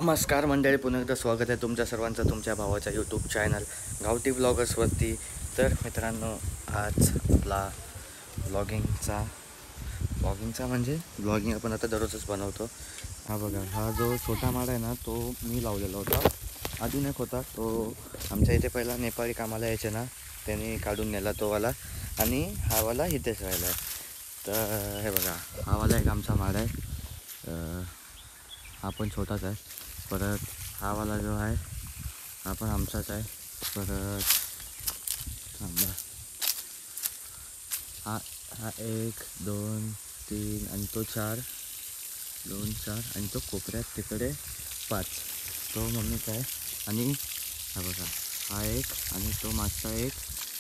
नमस्कार मंडळी, पुन्हा एकदा स्वागत आहे तुमच्या सर्वांचं तुमच्या भावाच्या यूट्यूब चॅनल गावठी ब्लॉगर्सवरती. तर मित्रांनो, आज आपला ब्लॉगिंगचा म्हणजे ब्लॉगिंग आपण आता दररोजच बनवतो. हा बघा, हा जो छोटा माड आहे ना, तो मी लावलेला होता. अजून एक होता, तो आमच्या इथे पहिला नेपाळी कामाला यायचे ना, त्यांनी काढून नेला तो वाला, आणि हा वाला इथेच राहिला आहे. तर हे बघा, हा वाला एक आमचा माड आहे. हा पण छोटाच आहे. परत हा वाला जो आहे हा पण आमचाच आहे. परत हा हा 1 2 3 आणि तो 4 2 4 आणि तो कोपऱ्यात तिकडे 5, तो मम्मीचा आहे. आणि हा बघा, हा एक आणि तो मागचा एक,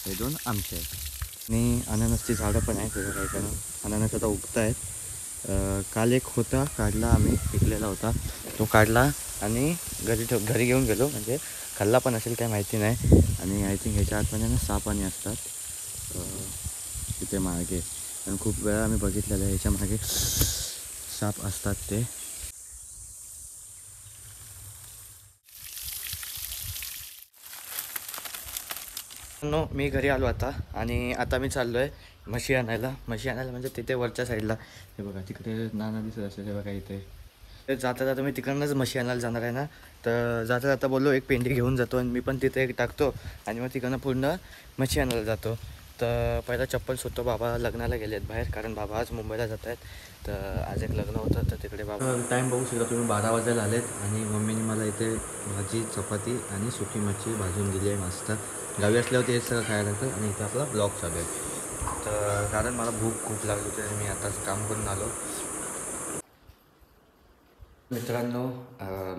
हे 2 आमचे आहेत. आणि अननसची झाडं पण आहेत. हे बघा, इकडं अननस आता उगत आहेत. काल एक होता काढला, आम्ही पिकलेला होता, तो काढला आणि घरी घेऊन गेलो. म्हणजे खाल्ला पण असेल काय माहिती नाही. आणि आय थिंक ह्याच्या आतमध्ये ना साप आणि असतात तिथे मागे, आणि खूप वेळा आम्ही बघितलेलं आहे ह्याच्या मागे साप असतात ते. मी घरी आलो आता, आणि आता मी चाललो आहे म्हशी आणायला म्हणजे तिथे वरच्या साईडला. हे बघा, तिकडे नाना दिसत असेल. हे बघा, इथे जाता जाता मी तिकडनंच म्हशी आणायला जाणार आहे ना. तर जाता जाता बोललो एक पेंडी घेऊन जातो, आणि मी पण तिथे एक टाकतो, आणि मग तिकडनं पूर्ण म्हशी आणायला जातो. तर पहिला चप्पल शोधतो. बाबा लग्नाला गेले आहेत बाहेर, कारण बाबा आज मुंबईला जात आहेत. तर आज एक लग्न होतं, तर तिकडे बाबा टाईम बघू शकता तुम्ही, 12 वाजायला आलेत. आणि मम्मीने मला इथे भाजी, चपाती आणि सुकी मच्छी भाजून दिली आहे मस्त. गावी असल्यावर हेच सगळं खायला लागतं. आणि इथं आपला ब्लॉग चालू आहे. तर कारण मला भूक खूप लागली होती, आणि मी आताच काम करून आलो. मित्रांनो,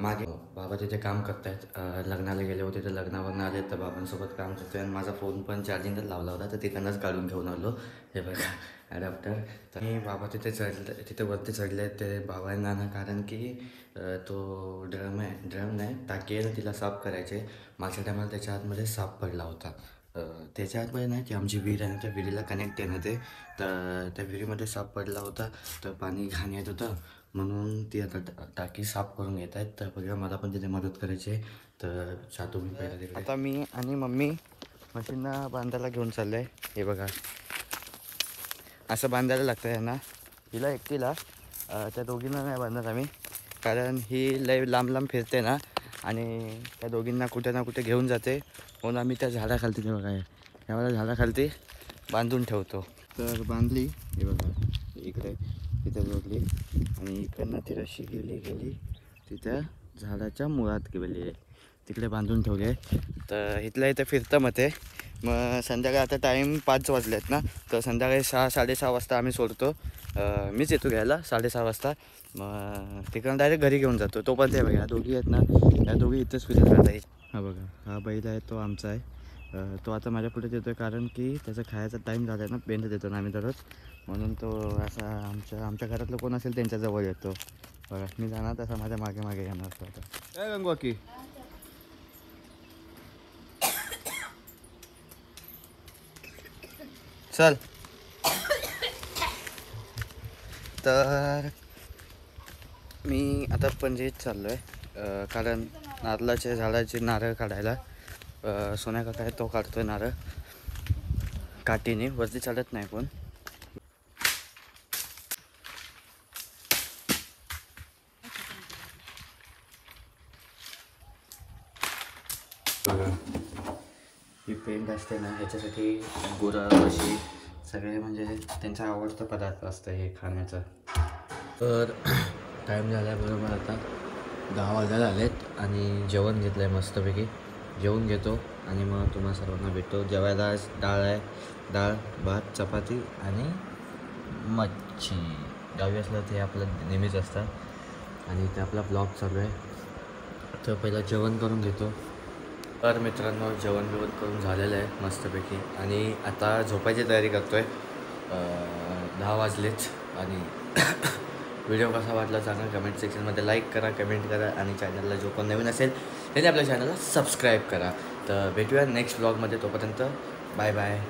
मागे बाबा तिथे काम करत आहेत. लग्नाला गेले होते, तर लग्नावरून आले, तर बाबांसोबत काम करतो. आणि माझा फोन पण चार्जिंगच लावला होता, तर तिकडनंच काढून घेऊन आलो. हे बघा, ॲडॅप्टर. तर मी बाबा तिथे वरती चढले ते बाबांना ना, कारण की तो ड्रम नाही, टाकी आहे ना, तिला साफ करायचे. मागच्या टायमाला त्याच्या आतमध्ये साप पडला होता. त्याच्या आतमध्ये नाही, ती आमची विहीर आहे ना, त्या विहिरीला कनेक्ट आहे ना ते. तर त्या विहिरीमध्ये साप पडला होता, तर पाणी घाण येत होतं, म्हणून ती आता टाकी साफ करून घेत आहेत. तर बघा, मला पण तिथे मदत करायची आहे. तर जातो मी पहिला तिकडे. आता मी आणि मम्मी मशीनला बांधायला घेऊन चाललो आहे. हे बघा, असं बांधायला लागतं आहे ना. हिला एकटीला, त्या दोघींना नाही बांधत आम्ही, कारण ही लय लांब लांब फिरते ना, आणि त्या दोघींना कुठे ना कुठे घेऊन जाते. म्हणून आम्ही त्या झाडाखालती, ते बघा, यावेळेला झाडाखालती बांधून ठेवतो. तर बांधली, हे बघा, इकडे तिथे जोडली, आणि इकडनं ती रशी गेली तिथं झाडाच्या मुळात गेली आहे, तिकडे बांधून ठेवले. तर इथल्या इथं फिरतं मग ते. मग संध्याकाळी आता टाईम 5 वाजले आहेत ना, तर संध्याकाळी 6-6:30 वाजता आम्ही सोडतो. मीच येतो घ्यायला 6:30 वाजता. मग तिकडून डायरेक्ट घरी घेऊन जातो. तो पण ते बघा, ह्या दोघी आहेत ना, त्या दोघी इथंच फिरत राहतात. हा बघा, हा बैल आहे तो आमचा आहे. तो आता माझ्या पुढे देतो आहे, कारण की त्याचा खायचा टाईम झाला आहे ना, पेंड देतो ना आम्ही दररोज, म्हणून तो असा आमच्या घरातलं कोण असेल त्यांच्याजवळ येतो. बघा, मी जाणार तसा माझ्या मागे मागे येणार तो आता. काय गंगवा की चल. तर मी आता पणजीत चाललो आहे, कारण नारळाच्या झाडाचे नारळ काढायला. सोन्या काका आहे, तो काढतोय नारळ काठीने, वरती चढत नाही पण. ही पेंट असते ना, ह्याच्यासाठी गुरं, म्हशी सगळे म्हणजे त्यांचा आवडता पदार्थ असतं हे खाण्याचं. तर टाईम झाला आहे बरोबर आता 10 वाजायला आलेत, आणि जेवण घेतलं आहे मस्तपैकी. जेवून घेतो आणि मग तुम्हाला सर्वांना भेटतो. जेवायला डाळ आहे, डाळ, भात, चपाती आणि मच्छी. गावी असलं ते आपलं नेहमीच असतं. आणि इथे आपला ब्लॉग चालू आहे. तर पहिला जेवण करून घेतो. तर मित्रांनो, जेवण करून झालेलं आहे मस्तपैकी, आणि आता झोपायची तयारी करतो आहे. 10 वाजलेच. आणि व्हिडिओ कसा वाटला सांगा कमेंट सेक्शनमध्ये. लाईक करा, कमेंट करा, आणि चॅनलला जो कोण नवीन असेल त्याने आपल्या चॅनलला सबस्क्राईब करा. तर भेटूया नेक्स्ट ब्लॉगमध्ये. तोपर्यंत बाय बाय.